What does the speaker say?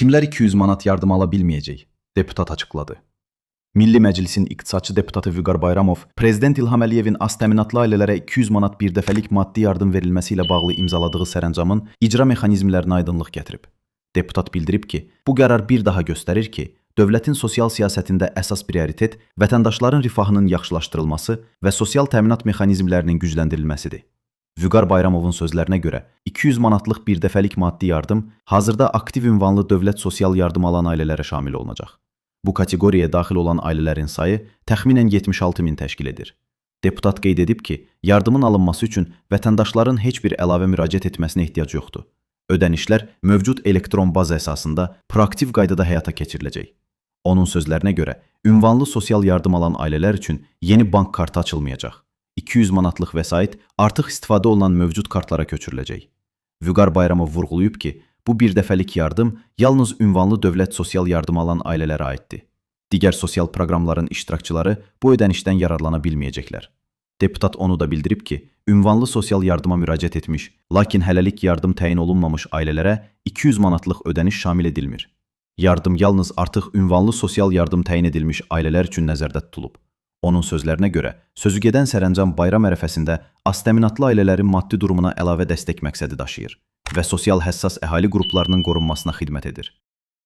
Kimlər 200 manat yardım ala bilməyəcək? Deputat açıqladı. Milli Məclisin iqtisadçı deputatı Vüqar Bayramov, Prezident İlham Əliyevin az təminatlı ailələrə 200 manat birdəfəlik maddi yardım verilməsi ilə bağlı imzaladığı sərəncamın icra mexanizmlərinə aydınlıq gətirib. Deputat bildirib ki, bu qərar bir daha göstərir ki, dövlətin sosial siyasətində əsas prioritet vətəndaşların rifahının yaxşılaşdırılması və sosial təminat mexanizmlərinin gücləndirilməsidir. Vüqar Bayramovun sözlərinə görə 200 manatlıq birdəfəlik maddi yardım hazırda aktiv ünvanlı dövlət sosial yardım alan ailələrə şamil olunacaq. Bu kateqoriyaya daxil olan ailələrin sayı təxminən 76 min təşkil edir. Deputat qeyd edib ki, yardımın alınması üçün vətəndaşların heç bir əlavə müraciət etməsinə ehtiyac yoxdur. Ödənişlər mövcud elektron baza əsasında proaktiv qaydada həyata keçiriləcək. Onun sözlərinə görə, ünvanlı sosial yardım alan ailələr üçün yeni bank kartı açılmayacaq. 200 manatlıq vəsait artıq istifadə olunan mövcud kartlara köçürüləcək. Vüqar Bayramov vurğulayıb ki, bu birdəfəlik yardım yalnız ünvanlı dövlət sosial yardım alan ailələrə aiddir. Digər sosial proqramların iştirakçıları bu ödənişdən yararlana bilməyəcəklər. Deputat onu da bildirib ki, ünvanlı sosial yardıma müraciət etmiş, lakin hələlik yardım təyin olunmamış ailələrə 200 manatlıq ödəniş şamil edilmir. Yardım yalnız artıq ünvanlı sosial yardım təyin edilmiş ailələr üçün nəzərdə tutulub. Onun sözlərinə görə, sözügedən sərəncam bayram ərəfəsində az təminatlı ailələrin maddi durumuna əlavə dəstək məqsədi daşıyır və sosial həssas əhali qruplarının qorunmasına xidmət edir.